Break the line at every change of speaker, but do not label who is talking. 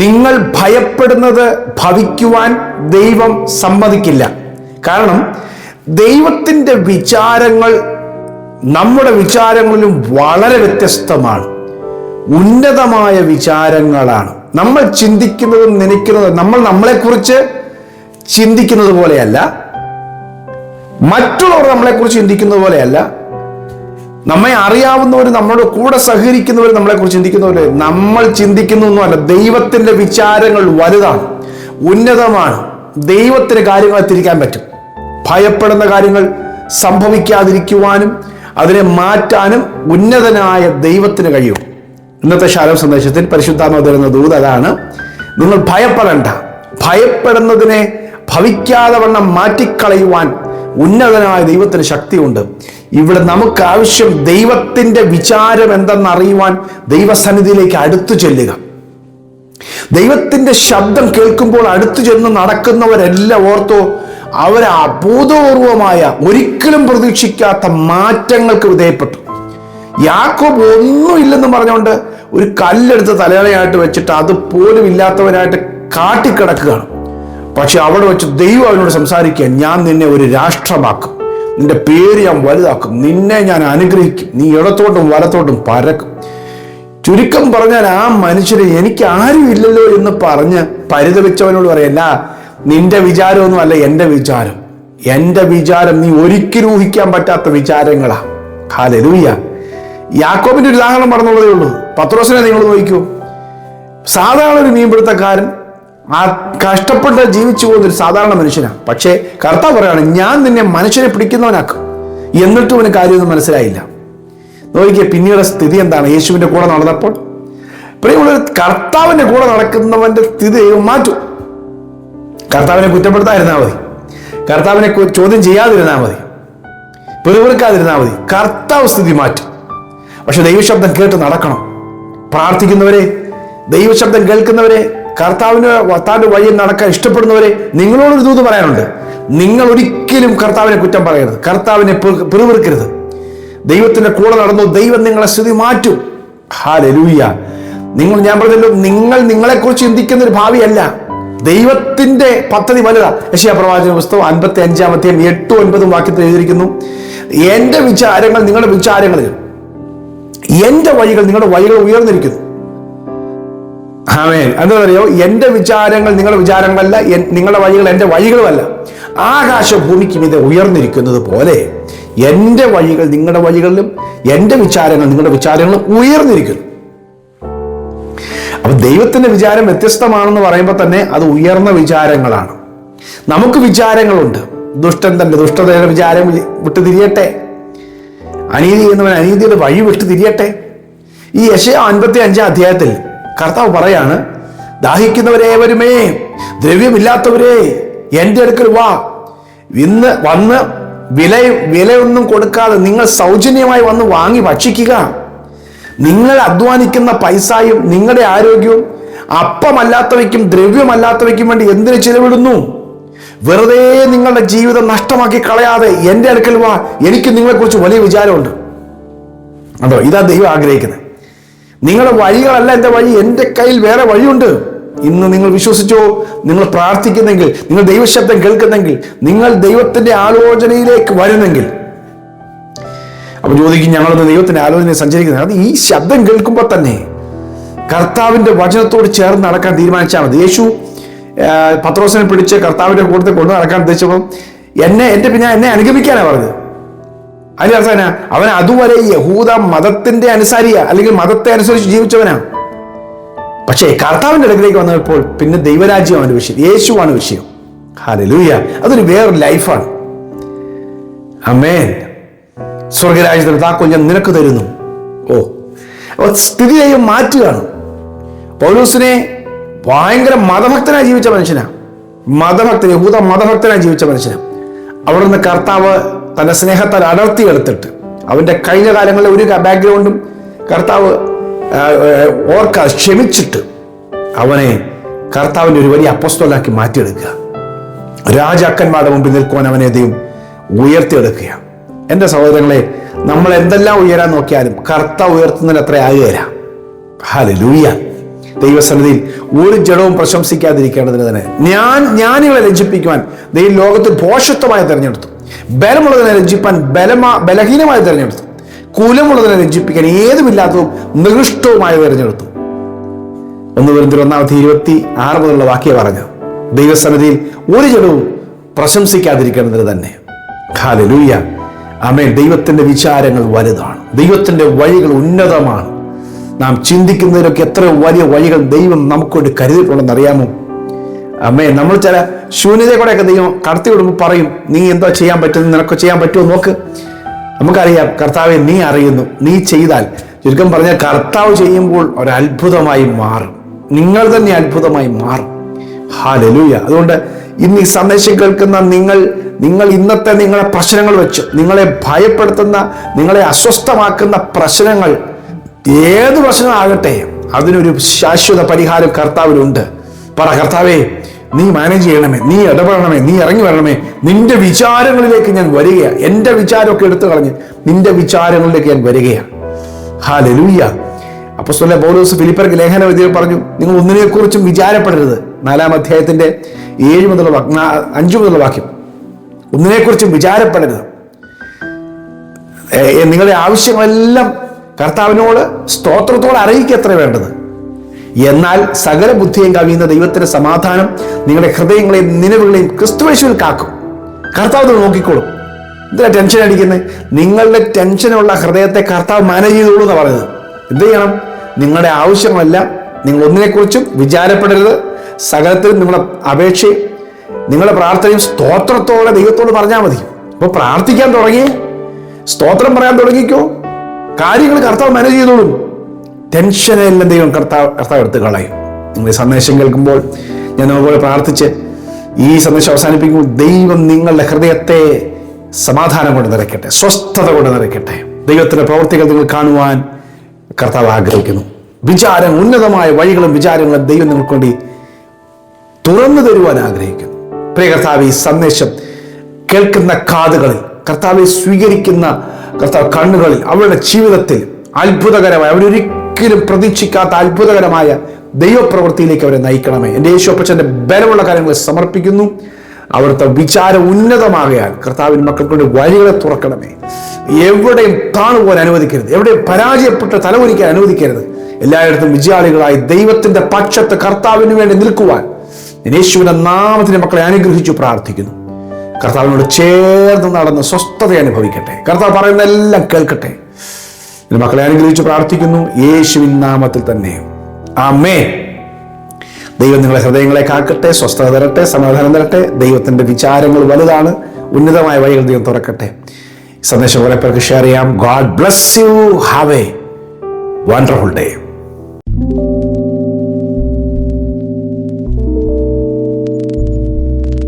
നിങ്ങൾ ഭയപ്പെടുന്നത് ഭവിക്കുവാൻ ദൈവം സമ്മതിക്കില്ല. കാരണം ദൈവത്തിൻ്റെ വിചാരങ്ങൾ നമ്മുടെ വിചാരങ്ങളിലും വളരെ വ്യത്യസ്തമാണ്. ഉന്നതമായ വിചാരങ്ങളാണ്. നമ്മൾ ചിന്തിക്കുന്നതും നനയ്ക്കുന്നതും നമ്മൾ നമ്മളെക്കുറിച്ച് ചിന്തിക്കുന്നത് പോലെയല്ല, മറ്റുള്ളവർ നമ്മളെക്കുറിച്ച് ചിന്തിക്കുന്നത് പോലെയല്ല, നമ്മെ അറിയാവുന്നവർ നമ്മളോട് കൂടെ സഹകരിക്കുന്നവർ നമ്മളെക്കുറിച്ച് ചിന്തിക്കുന്നവരെ നമ്മൾ ചിന്തിക്കുന്നൊന്നുമല്ല. ദൈവത്തിൻ്റെ വിചാരങ്ങൾ വലുതാണ്, ഉന്നതമാണ്. ദൈവത്തിന് കാര്യങ്ങളെ തിരിക്കാൻ പറ്റും. ഭയപ്പെടുന്ന കാര്യങ്ങൾ സംഭവിക്കാതിരിക്കുവാനും അതിനെ മാറ്റാനും ഉന്നതനായ ദൈവത്തിന് കഴിയും. ഇന്നത്തെ ശാലോം സന്ദേശത്തിൽ പരിശുദ്ധാത്മാവ് തരുന്ന ദൂത് അതാണ്. നിങ്ങൾ ഭയപ്പെടേണ്ട. ഭയപ്പെടുന്നതിനെ ഭവിക്കാതെ വണ്ണം മാറ്റിക്കളയുവാൻ ഉന്നതനായ ദൈവത്തിന് ശക്തിയുണ്ട്. ഇവിടെ നമുക്ക് ആവശ്യം ദൈവത്തിൻ്റെ വിചാരം എന്തെന്നറിയുവാൻ ദൈവസന്നിധിയിലേക്ക് അടുത്തു ചെല്ലുക. ദൈവത്തിൻ്റെ ശബ്ദം കേൾക്കുമ്പോൾ അടുത്തു ചെന്ന് നടക്കുന്നവരെല്ലാം ഓർത്തോ, അവർ അഭൂതപൂർവമായ ഒരിക്കലും പ്രതീക്ഷിക്കാത്ത മാറ്റങ്ങൾക്ക് വിധേയപ്പെട്ടു. യാക്കോബ് ഒന്നുമില്ലെന്ന് പറഞ്ഞുകൊണ്ട് ഒരു കല്ലെടുത്ത് തലയാളയായിട്ട് വെച്ചിട്ട് അതുപോലും ഇല്ലാത്തവനായിട്ട് കാട്ടിക്കിടക്കുകയാണ്. പക്ഷെ അവിടെ വെച്ച് ദൈവം അവനോട് സംസാരിക്കുക, ഞാൻ നിന്നെ ഒരു രാഷ്ട്രമാക്കും, നിന്റെ പേര് ഞാൻ വലുതാക്കും, നിന്നെ ഞാൻ അനുഗ്രഹിക്കും, നീ ഇടത്തോട്ടും വലത്തോട്ടും പരക്കും. ചുരുക്കം പറഞ്ഞാൽ ആ മനുഷ്യരെ എനിക്ക് ആരും ഇല്ലല്ലോ എന്ന് പറഞ്ഞ് പരിതപിച്ചവനോട് പറയല്ല, നിന്റെ വിചാരമൊന്നും അല്ല എൻ്റെ വിചാരം. എൻ്റെ വിചാരം നീ ഒരിക്കലും ഊഹിക്കാൻ പറ്റാത്ത വിചാരങ്ങളാ. ഹല്ലേലൂയ. യാക്കോബിന്റെ ഒരു ഉദാഹരണം പറഞ്ഞുള്ളതേ ഉള്ളൂ. പത്രോസിനെ നിങ്ങൾ നോക്കൂ. സാധാരണ ഒരു മീൻപിടുത്തക്കാരൻ, ആ കഷ്ടപ്പെട്ട് ജീവിച്ചു പോകുന്നൊരു സാധാരണ മനുഷ്യനാണ്. പക്ഷേ കർത്താവ് പറയാണ്, ഞാൻ നിന്നെ മനുഷ്യനെ പിടിക്കുന്നവനാക്കും. എന്നിട്ടും അവന് കാര്യമൊന്നും മനസ്സിലായില്ല. നോക്കിയ പിന്നീട് സ്ഥിതി എന്താണ്? യേശുവിന്റെ കൂടെ നടന്നപ്പോൾ പ്രിയമുള്ള കർത്താവിന്റെ കൂടെ നടക്കുന്നവന്റെ സ്ഥിതി മാറ്റും. കർത്താവിനെ കുറ്റപ്പെടുത്താതിരുന്നാൽ മതി, കർത്താവിനെ ചോദ്യം ചെയ്യാതിരുന്നാൽ മതി, പെറുപെറുക്കാതിരുന്നാൽ മതി. കർത്താവ് സ്ഥിതി മാറ്റും. പക്ഷെ ദൈവശബ്ദം കേട്ട് നടക്കണം. പ്രാർത്ഥിക്കുന്നവരെ, ദൈവശബ്ദം കേൾക്കുന്നവരെ, കർത്താവിന്റെ വഴിയിൽ നടക്കാൻ ഇഷ്ടപ്പെടുന്നവരെ, നിങ്ങളോടൊരു ദൂത് പറയാനുണ്ട്. നിങ്ങൾ ഒരിക്കലും കർത്താവിനെ കുറ്റം പറയരുത്, കർത്താവിനെ പെറുപെറുക്കരുത്. ദൈവത്തിന്റെ കൂടെ നടന്നു, ദൈവം നിങ്ങളെ സ്ഥിതി മാറ്റും. ഹല്ലേലൂയ. ഞാൻ പറഞ്ഞല്ലോ, നിങ്ങൾ നിങ്ങളെക്കുറിച്ച് ചിന്തിക്കുന്ന ഒരു ഭാവിയല്ല, ദൈവത്തിന്റെ പദ്ധതി വലുതാ. യെശയ്യാ പ്രവാചക പുസ്തകം 55-ാം അധ്യായം 8-9 വാക്യത്തിൽ എഴുതിയിരിക്കുന്നു, എന്റെ വിചാരങ്ങൾ നിങ്ങളുടെ വിചാരങ്ങളിലും എന്റെ വഴികൾ നിങ്ങളുടെ വഴികൾ ഉയർന്നിരിക്കുന്നു. ആമേൻ. എന്താ പറയുക? എന്റെ വിചാരങ്ങൾ നിങ്ങളുടെ വിചാരങ്ങളല്ല, നിങ്ങളുടെ വഴികൾ എന്റെ വഴികളുമല്ല. ആകാശ ഭൂമിക്ക് മീതെ ഉയർന്നിരിക്കുന്നത് പോലെ എന്റെ വഴികൾ നിങ്ങളുടെ വഴികളിലും എന്റെ വിചാരങ്ങൾ നിങ്ങളുടെ വിചാരങ്ങളും ഉയർന്നിരിക്കുന്നു. അപ്പൊ ദൈവത്തിന്റെ വിചാരം വ്യത്യസ്തമാണെന്ന് പറയുമ്പോൾ തന്നെ അത് ഉയർന്ന വിചാരങ്ങളാണ്. നമുക്ക് വിചാരങ്ങളുണ്ട്. ദുഷ്ടൻ തന്റെ ദുഷ്ടതയുടെ വിചാരം വിട്ടു തിരിയട്ടെ, അനീതി ചെയ്യുന്നവൻ അനീതിയുടെ വഴി വിട്ടു തിരിയട്ടെ. ഈ യെശയ്യാ 55-ാം അധ്യായത്തിൽ കർത്താവ് പറയാണ്, ദാഹിക്കുന്നവരേവരുമേ, ദ്രവ്യമില്ലാത്തവരെ എൻ്റെ അടുക്കൽ വാ. ഇന്ന് വന്ന് വിലയൊന്നും കൊടുക്കാതെ നിങ്ങൾ സൗജന്യമായി വന്ന് വാങ്ങി ഭക്ഷിക്കുക. നിങ്ങൾ അധ്വാനിക്കുന്ന പൈസയും നിങ്ങളുടെ ആരോഗ്യവും അപ്പമല്ലാത്തവയ്ക്കും ദ്രവ്യമല്ലാത്തവയ്ക്കും വേണ്ടി എന്തിനു ചിലവിടുന്നു? വെറുതെ നിങ്ങളുടെ ജീവിതം നഷ്ടമാക്കി കളയാതെ എൻ്റെ അടുക്കൽ വാ. എനിക്ക് നിങ്ങളെക്കുറിച്ച് വലിയ വിചാരമുണ്ട്. അതോ ഇതാ ദൈവം ആഗ്രഹിക്കുന്നത്. നിങ്ങളുടെ വഴികളല്ല എൻ്റെ വഴി, എൻ്റെ കയ്യിൽ വേറെ വഴിയുണ്ട്. ഇന്ന് നിങ്ങൾ വിശ്വസിച്ചോ, നിങ്ങൾ പ്രാർത്ഥിക്കുന്നെങ്കിൽ, നിങ്ങൾ ദൈവശബ്ദം കേൾക്കുന്നെങ്കിൽ, നിങ്ങൾ ദൈവത്തിന്റെ ആലോചനയിലേക്ക് വരുന്നെങ്കിൽ, അപ്പൊ ചോദിക്കും, ഞങ്ങളൊന്ന് ദൈവത്തിന്റെ ആലോചനയിൽ സഞ്ചരിക്കുന്നത്. അത് ഈ ശബ്ദം കേൾക്കുമ്പോൾ തന്നെ കർത്താവിന്റെ വചനത്തോട് ചേർന്ന് നടക്കാൻ തീരുമാനിച്ചാൽ മതി. യേശു പത്രോസിനെ പിടിച്ച് കർത്താവിന്റെ കൂട്ടത്തിൽ കൊണ്ടു നടക്കാൻ ഉദ്ദേശിച്ചപ്പോൾ എന്നെ അനുഗമിക്കാനാണ് പറഞ്ഞത്. അതിന്റെ അർത്ഥം എന്നാ? അവൻ അതുവരെ യഹൂദ മതത്തിന്റെ അനുസാരിയാ, അല്ലെങ്കിൽ മതത്തെ അനുസരിച്ച് ജീവിച്ചവനാണ്. പക്ഷേ കർത്താവിന്റെ അടുക്കിലേക്ക് വന്നപ്പോൾ പിന്നെ ദൈവരാജ്യമാണ് വിഷയം, യേശുവാണ് വിഷയം. ഹല്ലേലൂയ. അതൊരു വേറൊരു ലൈഫാണ്. ആമേൻ. സ്വർഗരാജ്യത്തിന് താക്കോൽ ഞാൻ നിനക്ക് തരുന്നു. അപ്പൊ സ്ഥിതി ദൈവം മാറ്റുകയാണ്. പൗലോസിനെ ഭയങ്കര മതഭക്തനായി ജീവിച്ച മനുഷ്യനാണ്, യഹൂദ മതഭക്തനായി ജീവിച്ച മനുഷ്യനാണ്. അവിടെ നിന്ന് കർത്താവ് തന്റെ സ്നേഹത്താൽ അടർത്തിയെടുത്തിട്ട് അവന്റെ കഴിഞ്ഞ കാലങ്ങളിലെ ഒരു ബാക്ക്ഗ്രൗണ്ടും കർത്താവ് ഓർക്കാതെ ക്ഷമിച്ചിട്ട് അവനെ കർത്താവിന്റെ ഒരു വലിയ അപ്പോസ്തലനാക്കി മാറ്റിയെടുക്കുക. രാജാക്കന്മാരുടെ മുമ്പിൽ നിൽക്കുവാൻ അവനെ ദൈവം ഉയർത്തിയെടുക്കുകയാണ്. എൻ്റെ സഹോദരങ്ങളെ, നമ്മൾ എന്തെല്ലാം ഉയരാൻ നോക്കിയാലും കർത്താവ് ഉയർത്തുന്നതിന് അത്ര ആകുകയില്ല. ഹല്ലേലൂയ. ദൈവസന്നിധിയിൽ ഒരു ജഡവും പ്രശംസിക്കാതിരിക്കേണ്ടതിന് തന്നെ ജ്ഞാനികളെ ലജ്ജിപ്പിക്കുവാൻ ദൈവം ലോകത്തിൽ ഭോഷത്വമായി തിരഞ്ഞെടുത്തു. ബലമുള്ളതിനെ ലജ്ജിപ്പാൻ ബലഹീനമായി തിരഞ്ഞെടുത്തു. കുലമുള്ളതിനെ ലജ്ജിപ്പിക്കാൻ ഏതുമില്ലാത്തതും നികൃഷ്ടവുമായി തിരഞ്ഞെടുത്തു. 1 കൊരിന്ത്യർ 1:26 മുതലുള്ള വാക്യം പറഞ്ഞു, ദൈവസന്നിധിയിൽ ഒരു ജഡവും പ്രശംസിക്കാതിരിക്കേണ്ടതിന് തന്നെ. ഹല്ലേലൂയ, ആമേൻ. ദൈവത്തിന്റെ വിചാരങ്ങൾ വലുതാണ്. ദൈവത്തിന്റെ വഴികൾ ഉന്നതമാണ്. നാം ചിന്തിക്കുന്നതിലൊക്കെ എത്ര വലിയ വഴികൾ ദൈവം നമുക്കൊണ്ട് കരുതിയിട്ടുണ്ടെന്ന് അറിയാമോ? ആമേൻ. നമ്മൾ ചില ശൂന്യതയെ കൂടെയൊക്കെ ദൈവം കടത്തി വിടുമ്പോൾ പറയും, നീ എന്തോ ചെയ്യാൻ പറ്റും, നിനക്ക് ചെയ്യാൻ പറ്റുമോ നോക്ക്. നമുക്കറിയാം, കർത്താവെ നീ അറിയുന്നു, നീ ചെയ്താൽ. ചുരുക്കം പറഞ്ഞാൽ കർത്താവ് ചെയ്യുമ്പോൾ ഒരു അത്ഭുതമായി മാറും. നിങ്ങൾ തന്നെ അത്ഭുതമായി മാറും. ഹല്ലേലൂയ. അതുകൊണ്ട് ഇന്ന് ഈ സന്ദേശം കേൾക്കുന്ന നിങ്ങൾ ഇന്നത്തെ നിങ്ങളെ പ്രശ്നങ്ങൾ വെച്ച്, നിങ്ങളെ ഭയപ്പെടുത്തുന്ന, നിങ്ങളെ അസ്വസ്ഥമാക്കുന്ന പ്രശ്നങ്ങൾ, ഏത് പ്രശ്നമാകട്ടെ, അതിനൊരു ശാശ്വത പരിഹാരം കർത്താവിലുണ്ട്. പറ, കർത്താവേ നീ മാനേജ് ചെയ്യണമേ, നീ ഇടപെടണമേ, നീ ഇറങ്ങി വരണമേ. നിന്റെ വിചാരങ്ങളിലേക്ക് ഞാൻ വരികയാണ്. എൻ്റെ വിചാരമൊക്കെ എടുത്തു കളഞ്ഞ് നിന്റെ വിചാരങ്ങളിലേക്ക് ഞാൻ വരികയാണ്. ഹല്ലേലൂയ. അപ്പോസ്തലനായ പൗലോസ് ഫിലിപ്പർക്ക് ലേഖനം എഴുതി പറഞ്ഞു, നിങ്ങൾ ഒന്നിനെക്കുറിച്ചും വിചാരപ്പെടരുത്. 4-ാം അധ്യായത്തിന്റെ 5 മുതലുള്ള വാക്യം. ഒന്നിനെക്കുറിച്ചും വിചാരപ്പെടരുത്. നിങ്ങളുടെ ആവശ്യങ്ങളെല്ലാം കർത്താവിനോട് സ്തോത്രത്തോടെ അറിയിക്കുക എത്ര വേണ്ടത്. എന്നാൽ സകല ബുദ്ധിയും കവിയുന്ന ദൈവത്തിന്റെ സമാധാനം നിങ്ങളുടെ ഹൃദയങ്ങളെയും നിലവുകളെയും ക്രിസ്തുയേശുവിൽ കാക്കും. കർത്താവ് നോക്കിക്കോളും. എന്തിനാ ടെൻഷൻ അടിക്കുന്നത്? നിങ്ങളുടെ ടെൻഷനുള്ള ഹൃദയത്തെ കർത്താവ് മാനേജ് ചെയ്തോളൂ എന്നാണ് പറയുന്നത്. എന്ത് ചെയ്യണം? നിങ്ങളുടെ ആവശ്യങ്ങളെല്ലാം നിങ്ങൾ ഒന്നിനെക്കുറിച്ചും വിചാരപ്പെടരുത്. സകലത്തിലും നിങ്ങളുടെ അപേക്ഷയും നിങ്ങളുടെ പ്രാർത്ഥനയും സ്തോത്രത്തോടെ ദൈവത്തോട് പറഞ്ഞാൽ മതി. അപ്പോൾ പ്രാർത്ഥിക്കാൻ തുടങ്ങി, സ്തോത്രം പറയാൻ തുടങ്ങിക്കോ, കാര്യങ്ങൾ കർത്താവ് മാനേജ് ചെയ്തോളും. ടെൻഷനെല്ലാം ദൈവം കർത്താവ് എടുത്ത് കളയും. നിങ്ങൾ ഈ സന്ദേശം കേൾക്കുമ്പോൾ ഞാൻ അതുപോലെ പ്രാർത്ഥിച്ച് ഈ സന്ദേശം അവസാനിപ്പിക്കുമ്പോൾ ദൈവം നിങ്ങളുടെ ഹൃദയത്തെ സമാധാനം കൊണ്ട് നിറയ്ക്കട്ടെ, സ്വസ്ഥത കൊണ്ട് നിറയ്ക്കട്ടെ. ദൈവത്തിന്റെ പ്രവൃത്തികൾ നിങ്ങൾ കാണുവാൻ കർത്താവ് ആഗ്രഹിക്കുന്നു. വിചാരം, ഉന്നതമായ വഴികളും വിചാരങ്ങളും ദൈവം നിങ്ങൾക്ക് വേണ്ടി തുറന്നു തരുവാൻ ആഗ്രഹിക്കുന്നു. പ്രിയ കർത്താവ്, ഈ സന്ദേശം കേൾക്കുന്ന കാതുകളിൽ, കർത്താവെ സ്വീകരിക്കുന്ന കർത്താവ് കണ്ണുകളിൽ, അവരുടെ ജീവിതത്തിൽ അത്ഭുതകരമായ, അവരൊരിക്കലും പ്രതീക്ഷിക്കാത്ത അത്ഭുതകരമായ ദൈവപ്രവൃത്തിയിലേക്ക് അവരെ നയിക്കണമേ. എൻ്റെ യേശു അപ്പച്ചൻ്റെ ബലമുള്ള കാര്യങ്ങളെ സമർപ്പിക്കുന്നു. അവിടുത്തെ വിചാരം ഉന്നതമാകയാൽ കർത്താവിൻ മക്കൾക്കൊണ്ട് വഴികളെ തുറക്കണമേ. എവിടെയും താണുപോകാൻ അനുവദിക്കരുത്, എവിടെയും പരാജയപ്പെട്ട് തലകുനിക്കാൻ അനുവദിക്കരുത്. എല്ലായിടത്തും വിജയാളികളായി ദൈവത്തിന്റെ പക്ഷത്ത് കർത്താവിന് വേണ്ടി നിൽക്കുവാൻ യേശുവിന്റെ നാമത്തിൽ മക്കളെ അനുഗ്രഹിച്ചു പ്രാർത്ഥിക്കുന്നു. കർത്താവിനോട് ചേർന്ന് നടന്ന് സ്വസ്ഥത അനുഭവിക്കട്ടെ. കർത്താവ് പറയുന്ന എല്ലാം കേൾക്കട്ടെ. മക്കളെ അനുഗ്രഹിച്ചു പ്രാർത്ഥിക്കുന്നു യേശുവിൻ നാമത്തിൽ തന്നെ. ആമേൻ. ദൈവം നിങ്ങളെ ഹൃദയങ്ങളെ കാക്കട്ടെ, സ്വസ്ഥത തരട്ടെ, സമാധാനം തരട്ടെ. ദൈവത്തിന്റെ വിചാരങ്ങൾ വലുതാണ്. ഉന്നതമായ വഴികൾ ദൈവം തുറക്കട്ടെ. സന്ദേശം കുറെ പേർക്ക് ഷെയർ ചെയ്യാം. God bless you. Have A wonderful day.